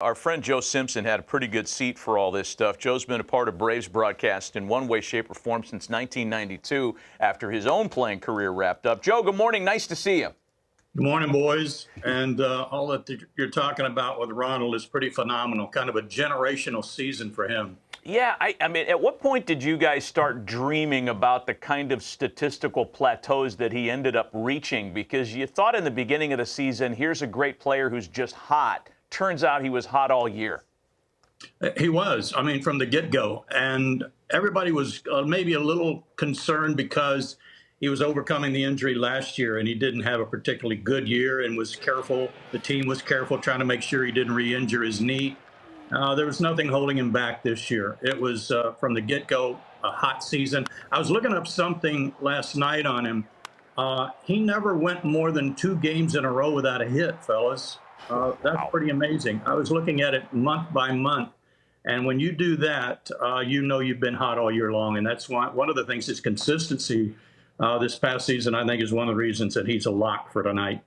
Our friend Joe Simpson had a pretty good seat for all this stuff. Joe's been a part of Braves broadcast in one way, shape, or form since 1992 after his own playing career wrapped up. Joe, good morning. Nice to see you. Good morning, boys. And all that you're talking about with Ronald is pretty phenomenal. Kind of a generational season for him. Yeah, I mean, at what point did you guys start dreaming about the kind of statistical plateaus that he ended up reaching? Because you thought in the beginning of the season, here's a great player who's just hot. Turns out he was hot all year. He was, I mean, from the get-go. And everybody was maybe a little concerned because he was overcoming the injury last year and he didn't have a particularly good year and was careful. The team was careful trying to make sure he didn't re-injure his knee. There was nothing holding him back this year. It was, from the get-go, a hot season. I was looking up something last night on him. He never went more than 2 games in a row without a hit, fellas. That's pretty amazing. I was looking at it month by month. And when you do that, you know you've been hot all year long. And that's one of the things is consistency. This past season, I think, is one of the reasons that he's a lock for tonight.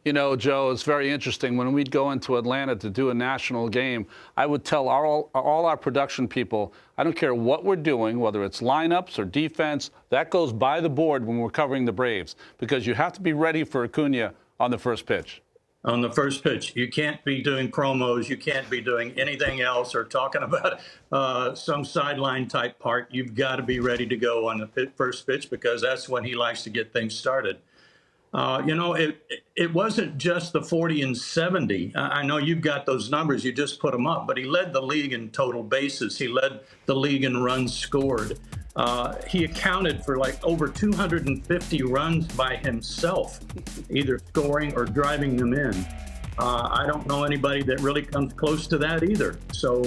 You know, Joe, it's very interesting. When we'd go into Atlanta to do a national game, I would tell all our production people, I don't care what we're doing, whether it's lineups or defense, that goes by the board when we're covering the Braves, because you have to be ready for Acuña on the first pitch. On the first pitch, you can't be doing promos. You can't be doing anything else or talking about some sideline type part. You've got to be ready to go on the first pitch because that's when he likes to get things started. You know, it wasn't just the 40 and 70. I know you've got those numbers. You just put them up. But he led the league in total bases. He led the league in runs scored. He accounted for like over 250 runs by himself, either scoring or driving them in. I don't know anybody that really comes close to that either. So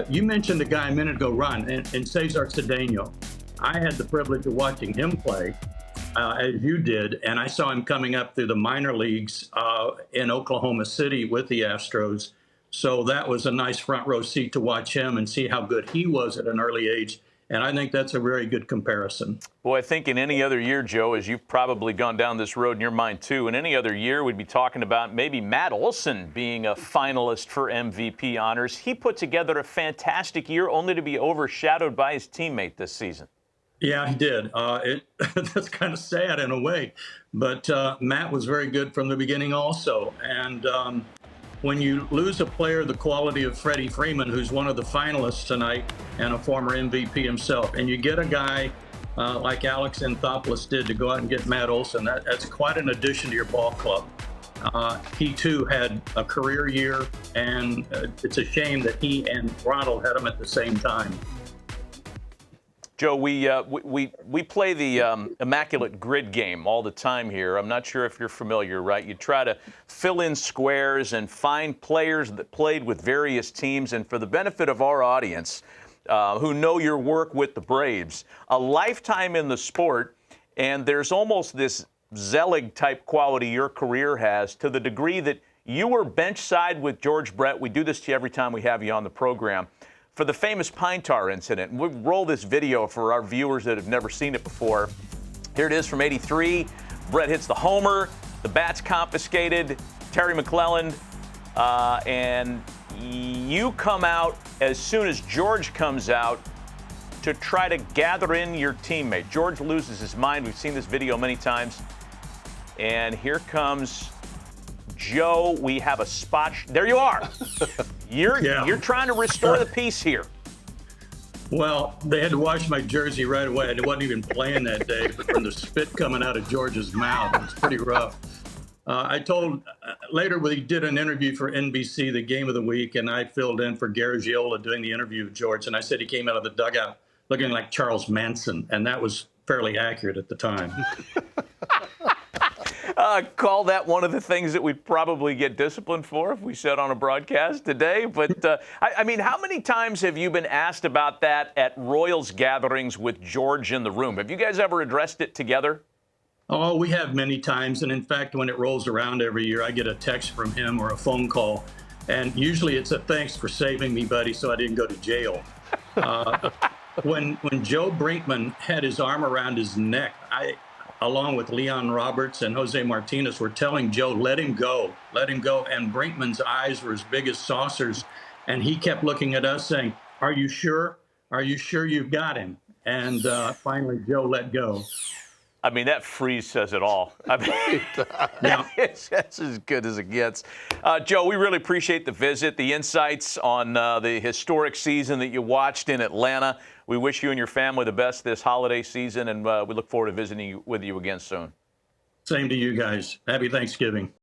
you mentioned a guy a minute ago, Ron, and Cesar Cedeno. I had the privilege of watching him play, as you did, and I saw him coming up through the minor leagues in Oklahoma City with the Astros. So that was a nice front row seat to watch him and see how good he was at an early age. And I think that's a very good comparison. Boy, I think in any other year, Joe, as you've probably gone down this road in your mind too, in any other year we'd be talking about maybe Matt Olson being a finalist for MVP honors. He put together a fantastic year only to be overshadowed by his teammate this season. Yeah, he did. That's kind of sad in a way. But Matt was very good from the beginning also. And when you lose a player the quality of Freddie Freeman, who's one of the finalists tonight and a former MVP himself, and you get a guy like Alex Anthopoulos did to go out and get Matt Olson, that's quite an addition to your ball club. He, too, had a career year, and it's a shame that he and Ronald had him at the same time. Joe, we play the immaculate grid game all the time here. I'm not sure if you're familiar, right? You try to fill in squares and find players that played with various teams. And for the benefit of our audience who know your work with the Braves, a lifetime in the sport, and there's almost this Zelig-type quality your career has to the degree that you were bench side with George Brett. We do this to you every time we have you on the program. For the famous pine tar incident. We'll roll this video for our viewers that have never seen it before. Here it is from '83. Brett hits the homer. The bat's confiscated. Terry McClelland. And you come out as soon as George comes out to try to gather in your teammate. George loses his mind. We've seen this video many times. And here comes Joe. We have a spot. There you are. You're trying to restore the peace here. Well, they had to wash my jersey right away. I wasn't even playing that day, but from the spit coming out of George's mouth, it was pretty rough. I told later we did an interview for NBC, the Game of the Week, and I filled in for Garagiola doing the interview with George, and I said he came out of the dugout looking like Charles Manson, and that was fairly accurate at the time. Call that one of the things that we'd probably get disciplined for if we said on a broadcast today. But, I mean, how many times have you been asked about that at Royals gatherings with George in the room? Have you guys ever addressed it together? Oh, we have many times. And in fact, when it rolls around every year, I get a text from him or a phone call. And usually it's a thanks for saving me, buddy, so I didn't go to jail. When Joe Brinkman had his arm around his neck, along with Leon Roberts and Jose Martinez, were telling Joe, let him go, let him go. And Brinkman's eyes were as big as saucers. And he kept looking at us saying, are you sure? Are you sure you've got him? And finally, Joe let go. I mean, that freeze says it all. I mean, Yeah. that's as good as it gets. Joe, we really appreciate the visit, the insights on the historic season that you watched in Atlanta. We wish you and your family the best this holiday season, and we look forward to visiting with you again soon. Same to you guys. Happy Thanksgiving.